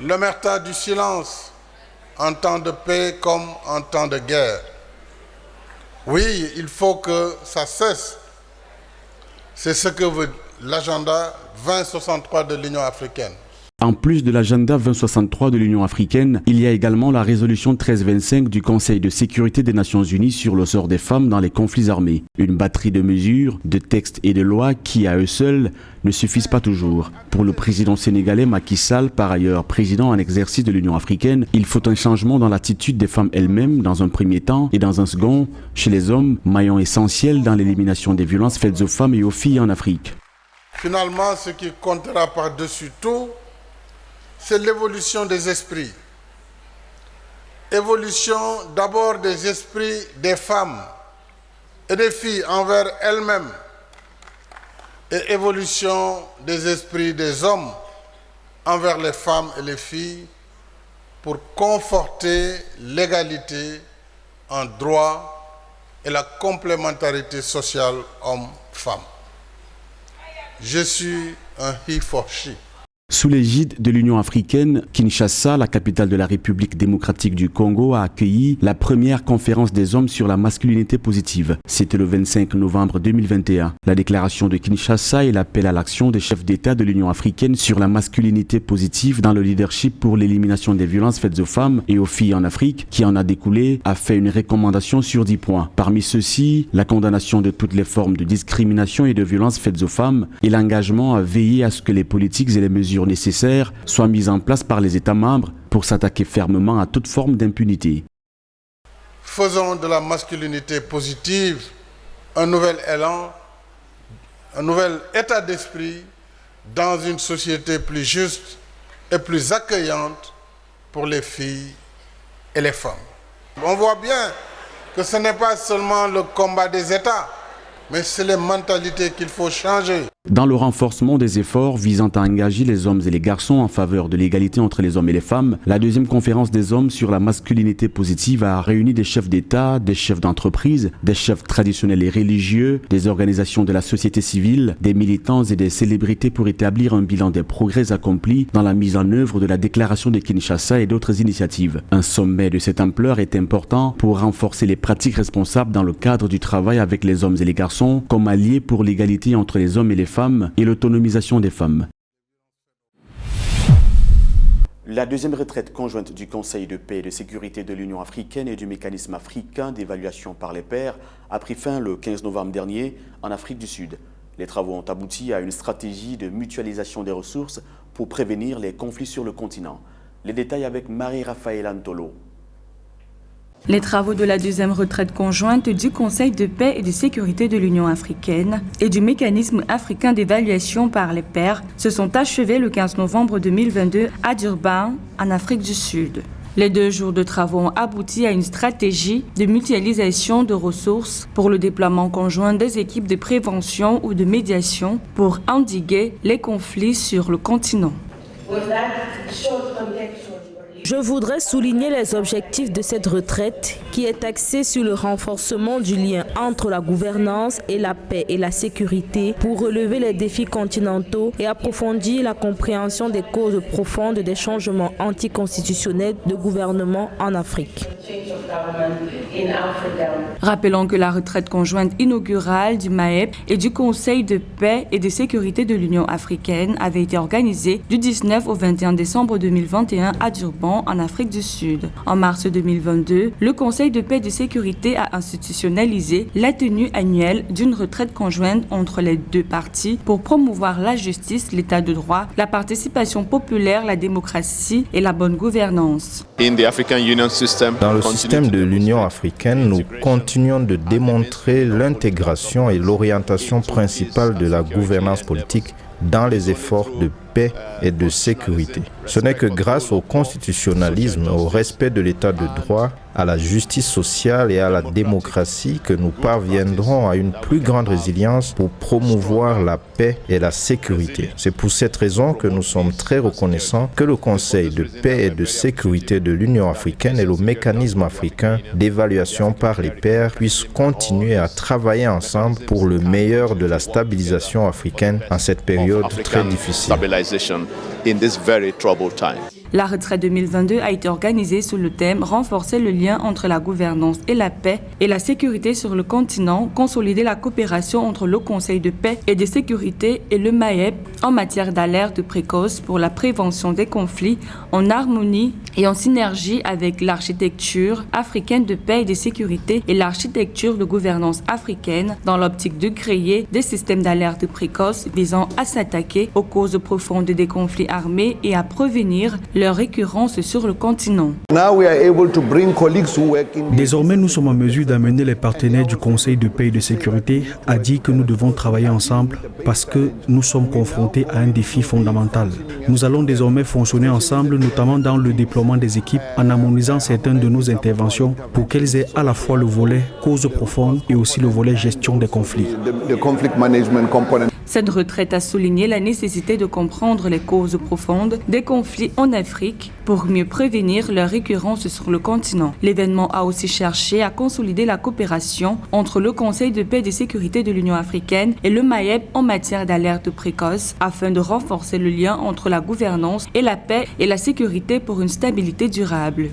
l'omerta du silence en temps de paix comme en temps de guerre. Oui, il faut que ça cesse. C'est ce que veut l'agenda 2063 de l'Union africaine. En plus de l'agenda 2063 de l'Union africaine, il y a également la résolution 1325 du Conseil de sécurité des Nations unies sur le sort des femmes dans les conflits armés. Une batterie de mesures, de textes et de lois qui, à eux seuls, ne suffisent pas toujours. Pour le président sénégalais Macky Sall, par ailleurs président en exercice de l'Union africaine, il faut un changement dans l'attitude des femmes elles-mêmes dans un premier temps et dans un second, chez les hommes, maillon essentiel dans l'élimination des violences faites aux femmes et aux filles en Afrique. Finalement, ce qui comptera par-dessus tout, c'est l'évolution des esprits. Évolution d'abord des esprits des femmes et des filles envers elles-mêmes et évolution des esprits des hommes envers les femmes et les filles pour conforter l'égalité en droit et la complémentarité sociale homme-femme. Je suis un he for she. Sous l'égide de l'Union africaine, Kinshasa, la capitale de la République démocratique du Congo, a accueilli la première conférence des hommes sur la masculinité positive. C'était le 25 novembre 2021. La déclaration de Kinshasa et l'appel à l'action des chefs d'État de l'Union africaine sur la masculinité positive dans le leadership pour l'élimination des violences faites aux femmes et aux filles en Afrique, qui en a découlé, a fait une recommandation sur 10 points. Parmi ceux-ci, la condamnation de toutes les formes de discrimination et de violences faites aux femmes et l'engagement à veiller à ce que les politiques et les mesures nécessaires soient mises en place par les États membres pour s'attaquer fermement à toute forme d'impunité. Faisons de la masculinité positive un nouvel élan, un nouvel état d'esprit dans une société plus juste et plus accueillante pour les filles et les femmes. On voit bien que ce n'est pas seulement le combat des États, mais c'est les mentalités qu'il faut changer. Dans le renforcement des efforts visant à engager les hommes et les garçons en faveur de l'égalité entre les hommes et les femmes, la deuxième conférence des hommes sur la masculinité positive a réuni des chefs d'État, des chefs d'entreprise, des chefs traditionnels et religieux, des organisations de la société civile, des militants et des célébrités pour établir un bilan des progrès accomplis dans la mise en œuvre de la déclaration de Kinshasa et d'autres initiatives. Un sommet de cette ampleur est important pour renforcer les pratiques responsables dans le cadre du travail avec les hommes et les garçons comme alliés pour l'égalité entre les hommes et les femmes et l'autonomisation des femmes. La deuxième retraite conjointe du Conseil de paix et de sécurité de l'Union africaine et du mécanisme africain d'évaluation par les pairs a pris fin le 15 novembre dernier en Afrique du Sud. Les travaux ont abouti à une stratégie de mutualisation des ressources pour prévenir les conflits sur le continent. Les détails avec Marie-Raphaël Antolo. Les travaux de la deuxième retraite conjointe du Conseil de paix et de sécurité de l'Union africaine et du mécanisme africain d'évaluation par les pairs se sont achevés le 15 novembre 2022 à Durban, en Afrique du Sud. Les 2 jours de travaux ont abouti à une stratégie de mutualisation de ressources pour le déploiement conjoint des équipes de prévention ou de médiation pour endiguer les conflits sur le continent. Je voudrais souligner les objectifs de cette retraite qui est axée sur le renforcement du lien entre la gouvernance et la paix et la sécurité pour relever les défis continentaux et approfondir la compréhension des causes profondes des changements anticonstitutionnels de gouvernement en Afrique. Rappelons que la retraite conjointe inaugurale du MAEP et du Conseil de paix et de sécurité de l'Union africaine avait été organisée du 19 au 21 décembre 2021 à Durban, en Afrique du Sud. En mars 2022, le Conseil de paix et de sécurité a institutionnalisé la tenue annuelle d'une retraite conjointe entre les 2 parties pour promouvoir la justice, l'état de droit, la participation populaire, la démocratie et la bonne gouvernance. Dans le système de l'Union africaine, nous continuons de démontrer l'intégration et l'orientation principale de la gouvernance politique dans les efforts de paix et de sécurité. Ce n'est que grâce au constitutionnalisme, au respect de l'état de droit, à la justice sociale et à la démocratie que nous parviendrons à une plus grande résilience pour promouvoir la paix et la sécurité. C'est pour cette raison que nous sommes très reconnaissants que le Conseil de paix et de sécurité de l'Union africaine et le mécanisme africain d'évaluation par les pairs puissent continuer à travailler ensemble pour le meilleur de la stabilisation africaine en cette période très difficile. La retraite 2022 a été organisée sous le thème « Renforcer le lien entre la gouvernance et la paix et la sécurité sur le continent, consolider la coopération entre le Conseil de paix et de sécurité et le MAEP en matière d'alerte précoce pour la prévention des conflits en harmonie et en synergie avec l'architecture africaine de paix et de sécurité et l'architecture de gouvernance africaine dans l'optique de créer des systèmes d'alerte précoce visant à s'attaquer aux causes profondes des conflits armés et à prévenir leur récurrence sur le continent. Désormais, nous sommes en mesure d'amener les partenaires du Conseil de paix et de sécurité à dire que nous devons travailler ensemble parce que nous sommes confrontés à un défi fondamental. Nous allons désormais fonctionner ensemble, notamment dans le déploiement des équipes, en harmonisant certaines de nos interventions pour qu'elles aient à la fois le volet cause profonde et aussi le volet gestion des conflits. Cette retraite a souligné la nécessité de comprendre les causes profondes des conflits en Afrique pour mieux prévenir leur récurrence sur le continent. L'événement a aussi cherché à consolider la coopération entre le Conseil de paix et de sécurité de l'Union africaine et le MAEP en matière d'alerte précoce afin de renforcer le lien entre la gouvernance et la paix et la sécurité pour une stabilité durable.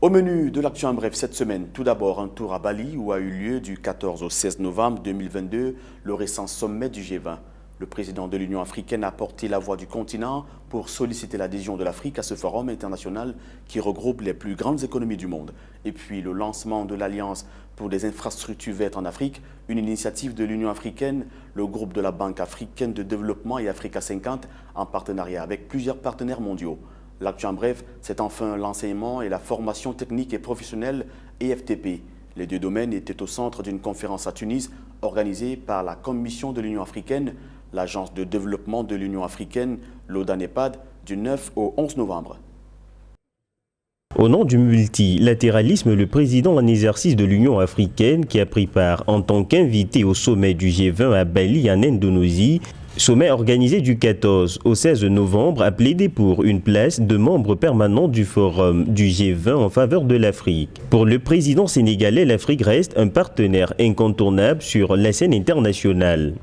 Au menu de l'Action en bref cette semaine, tout d'abord un tour à Bali où a eu lieu du 14 au 16 novembre 2022 le récent sommet du G20. Le président de l'Union africaine a porté la voix du continent pour solliciter l'adhésion de l'Afrique à ce forum international qui regroupe les plus grandes économies du monde. Et puis le lancement de l'Alliance pour des infrastructures vertes en Afrique, une initiative de l'Union africaine, le groupe de la Banque africaine de développement et Africa 50 en partenariat avec plusieurs partenaires mondiaux. L'actu en bref, c'est enfin l'enseignement et la formation technique et professionnelle EFTP. Les deux domaines étaient au centre d'une conférence à Tunis organisée par la Commission de l'Union africaine, l'Agence de développement de l'Union africaine, l'ODA-NEPAD, du 9 au 11 novembre. Au nom du multilatéralisme, le président en exercice de l'Union africaine, qui a pris part en tant qu'invité au sommet du G20 à Bali en Indonésie, sommet organisé du 14 au 16 novembre, a plaidé pour une place de membre permanent du forum du G20 en faveur de l'Afrique. Pour le président sénégalais, l'Afrique reste un partenaire incontournable sur la scène internationale.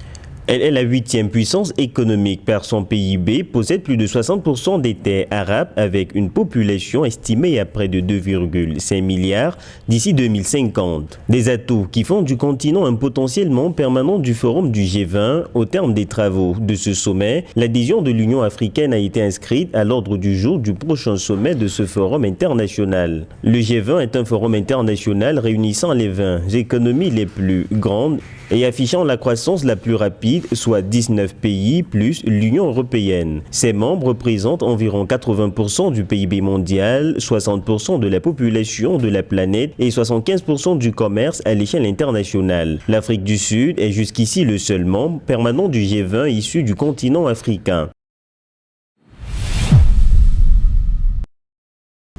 Elle est la 8e puissance économique par son PIB, possède plus de 60% des terres arabes avec une population estimée à près de 2,5 milliards d'ici 2050. Des atouts qui font du continent un potentiel membre permanent du forum du G20. Au terme des travaux de ce sommet, l'adhésion de l'Union africaine a été inscrite à l'ordre du jour du prochain sommet de ce forum international. Le G20 est un forum international réunissant les 20 économies les plus grandes et affichant la croissance la plus rapide, soit 19 pays plus l'Union européenne. Ses membres représentent environ 80% du PIB mondial, 60% de la population de la planète et 75% du commerce à l'échelle internationale. L'Afrique du Sud est jusqu'ici le seul membre permanent du G20 issu du continent africain.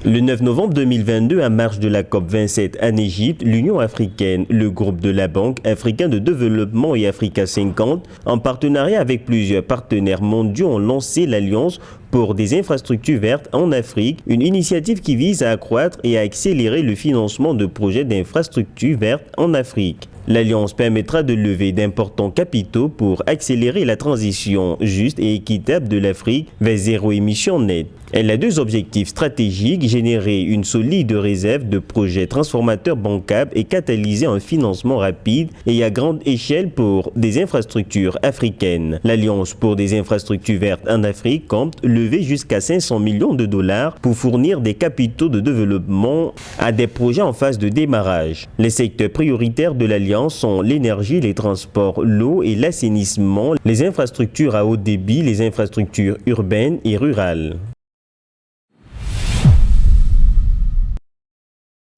Le 9 novembre 2022, à marge de la COP27 en Égypte, l'Union africaine, le groupe de la Banque africaine de développement et Africa 50, en partenariat avec plusieurs partenaires mondiaux, ont lancé l'Alliance pour des infrastructures vertes en Afrique, une initiative qui vise à accroître et à accélérer le financement de projets d'infrastructures vertes en Afrique. L'Alliance permettra de lever d'importants capitaux pour accélérer la transition juste et équitable de l'Afrique vers zéro émission nette. Elle a deux objectifs stratégiques, générer une solide réserve de projets transformateurs bancables et catalyser un financement rapide et à grande échelle pour des infrastructures africaines. L'Alliance pour des infrastructures vertes en Afrique compte lever jusqu'à 500 millions de dollars pour fournir des capitaux de développement à des projets en phase de démarrage. Les secteurs prioritaires de l'Alliance sont l'énergie, les transports, l'eau et l'assainissement, les infrastructures à haut débit, les infrastructures urbaines et rurales.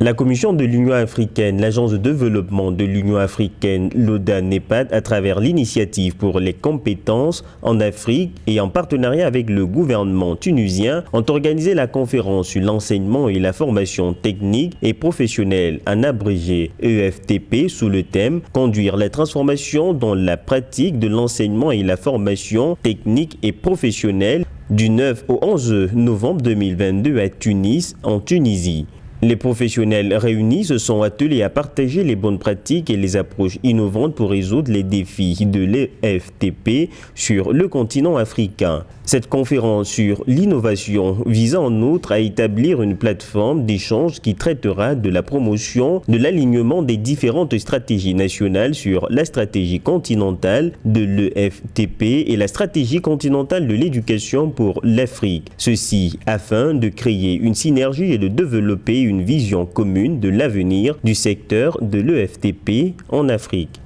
La Commission de l'Union africaine, l'Agence de développement de l'Union africaine, l'ODA-NEPAD, à travers l'initiative pour les compétences en Afrique et en partenariat avec le gouvernement tunisien, ont organisé la conférence sur l'enseignement et la formation technique et professionnelle, en abrégé EFTP, sous le thème « Conduire la transformation dans la pratique de l'enseignement et la formation technique et professionnelle » du 9 au 11 novembre 2022 à Tunis, en Tunisie. Les professionnels réunis se sont attelés à partager les bonnes pratiques et les approches innovantes pour résoudre les défis de l'EFTP sur le continent africain. Cette conférence sur l'innovation vise en outre à établir une plateforme d'échange qui traitera de la promotion de l'alignement des différentes stratégies nationales sur la stratégie continentale de l'EFTP et la stratégie continentale de l'éducation pour l'Afrique. Ceci afin de créer une synergie et de développer une vision commune de l'avenir du secteur de l'EFTP en Afrique.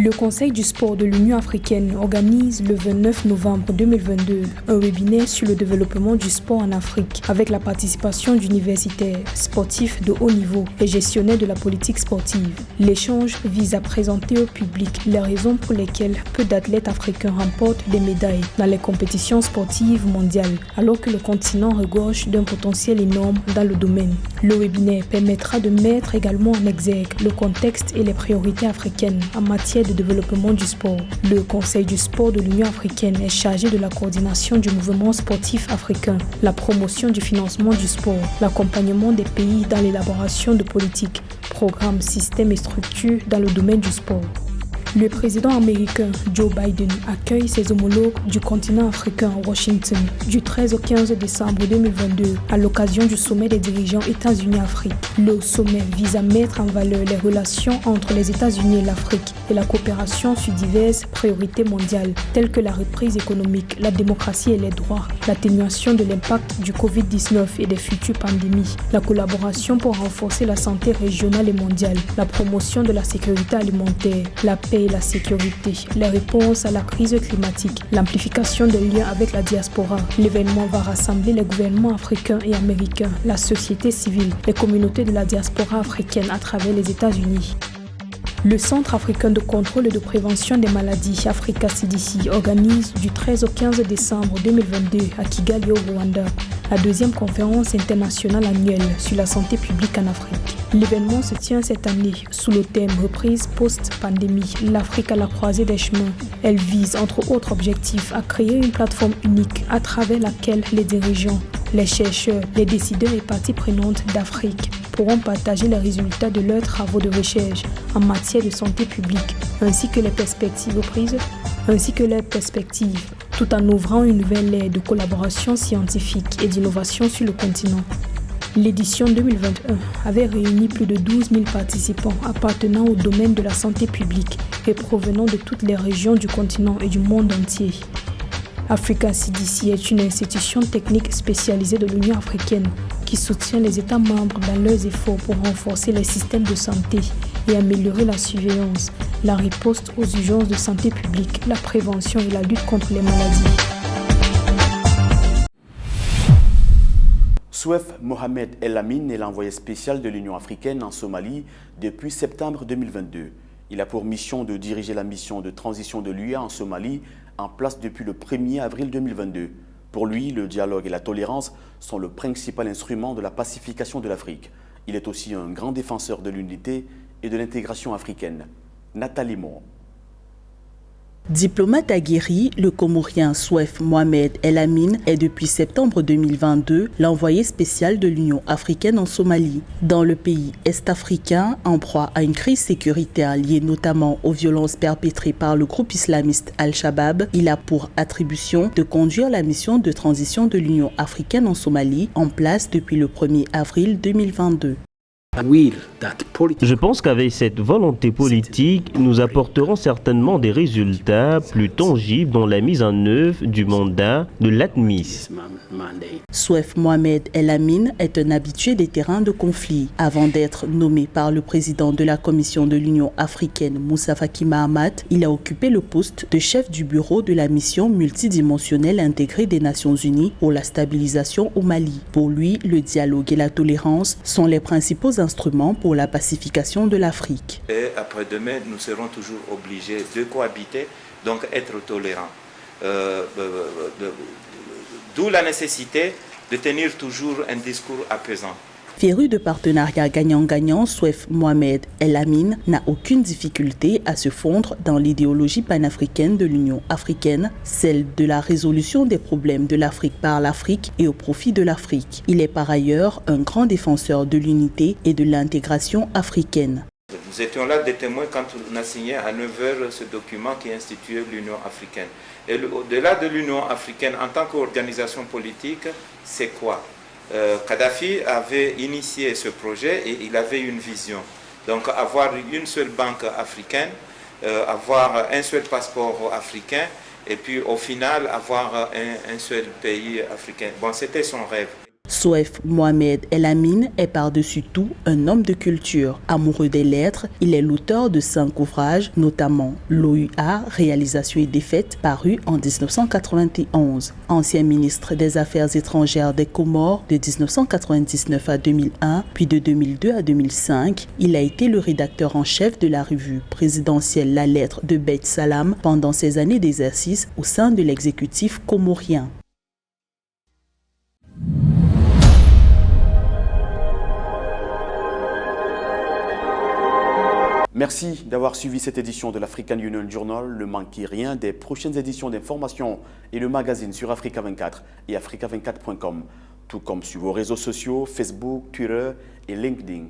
Le Conseil du sport de l'Union africaine organise le 29 novembre 2022 un webinaire sur le développement du sport en Afrique avec la participation d'universitaires, sportifs de haut niveau et gestionnaires de la politique sportive. L'échange vise à présenter au public les raisons pour lesquelles peu d'athlètes africains remportent des médailles dans les compétitions sportives mondiales alors que le continent regorge d'un potentiel énorme dans le domaine. Le webinaire permettra de mettre également en exergue le contexte et les priorités africaines en matière de développement du sport. Le Conseil du sport de l'Union africaine est chargé de la coordination du mouvement sportif africain, la promotion du financement du sport, l'accompagnement des pays dans l'élaboration de politiques, programmes, systèmes et structures dans le domaine du sport. Le président américain Joe Biden accueille ses homologues du continent africain à Washington du 13 au 15 décembre 2022 à l'occasion du sommet des dirigeants États-Unis-Afrique. Le sommet vise à mettre en valeur les relations entre les États-Unis et l'Afrique et la coopération sur diverses priorités mondiales telles que la reprise économique, la démocratie et les droits, l'atténuation de l'impact du Covid-19 et des futures pandémies, la collaboration pour renforcer la santé régionale et mondiale, la promotion de la sécurité alimentaire, la paix et la sécurité, les réponses à la crise climatique, l'amplification des liens avec la diaspora. L'événement va rassembler les gouvernements africains et américains, la société civile, les communautés de la diaspora africaine à travers les États-Unis. Le Centre africain de contrôle et de prévention des maladies, Africa CDC, organise du 13 au 15 décembre 2022 à Kigali au Rwanda la deuxième conférence internationale annuelle sur la santé publique en Afrique. L'événement se tient cette année sous le thème Reprise post-pandémie, l'Afrique à la croisée des chemins. Elle vise entre autres objectifs à créer une plateforme unique à travers laquelle les dirigeants, les chercheurs, les décideurs et parties prenantes d'Afrique pourront partager les résultats de leurs travaux de recherche en matière de santé publique, ainsi que les perspectives tout en ouvrant une nouvelle ère de collaboration scientifique et d'innovation sur le continent. L'édition 2021 avait réuni plus de 12 000 participants appartenant au domaine de la santé publique et provenant de toutes les régions du continent et du monde entier. Africa CDC est une institution technique spécialisée de l'Union africaine qui soutient les États membres dans leurs efforts pour renforcer les systèmes de santé et améliorer la surveillance, la riposte aux urgences de santé publique, la prévention et la lutte contre les maladies. Souef Mohamed El Amin est l'envoyé spécial de l'Union africaine en Somalie depuis septembre 2022. Il a pour mission de diriger la mission de transition de l'UE en Somalie en place depuis le 1er avril 2022. Pour lui, le dialogue et la tolérance sont le principal instrument de la pacification de l'Afrique. Il est aussi un grand défenseur de l'unité et de l'intégration africaine. Nathalie Moore. Diplomate aguerri, le Comorien Souef Mohamed El Amin est depuis septembre 2022 l'envoyé spécial de l'Union africaine en Somalie. Dans le pays est-africain, en proie à une crise sécuritaire liée notamment aux violences perpétrées par le groupe islamiste Al-Shabaab, il a pour attribution de conduire la mission de transition de l'Union africaine en Somalie en place depuis le 1er avril 2022. Je pense qu'avec cette volonté politique, nous apporterons certainement des résultats plus tangibles dans la mise en œuvre du mandat de l'ATMIS. Souef Mohamed El Amin est un habitué des terrains de conflit. Avant d'être nommé par le président de la Commission de l'Union africaine, Moussa Faki Mahamat, il a occupé le poste de chef du bureau de la mission multidimensionnelle intégrée des Nations Unies pour la stabilisation au Mali. Pour lui, le dialogue et la tolérance sont les principaux instruments pour la pacification de l'Afrique. Et après-demain, nous serons toujours obligés de cohabiter, donc être tolérants. D'où la nécessité de tenir toujours un discours apaisant. Féru de partenariat gagnant-gagnant, Souef Mohamed El Amin n'a aucune difficulté à se fondre dans l'idéologie panafricaine de l'Union africaine, celle de la résolution des problèmes de l'Afrique par l'Afrique et au profit de l'Afrique. Il est par ailleurs un grand défenseur de l'unité et de l'intégration africaine. Nous étions là des témoins quand on a signé à 9h ce document qui instituait l'Union africaine. Et au-delà de l'Union africaine, en tant qu'organisation politique, c'est quoi? Kadhafi avait initié ce projet et il avait une vision. Donc avoir une seule banque africaine, avoir un seul passeport africain et puis au final avoir un seul pays africain. Bon, c'était son rêve. Souef Mohamed El Amin est par-dessus tout un homme de culture. Amoureux des lettres, il est l'auteur de 5 ouvrages, notamment l'OUA, Réalisation et défaite, paru en 1991. Ancien ministre des Affaires étrangères des Comores de 1999 à 2001, puis de 2002 à 2005, il a été le rédacteur en chef de la revue présidentielle La Lettre de Beit Salam pendant ses années d'exercice au sein de l'exécutif comorien. Merci d'avoir suivi cette édition de l'African Union Journal. Ne manquez rien des prochaines éditions d'information et le magazine sur Africa 24 et africa24.com, tout comme sur vos réseaux sociaux, Facebook, Twitter et LinkedIn.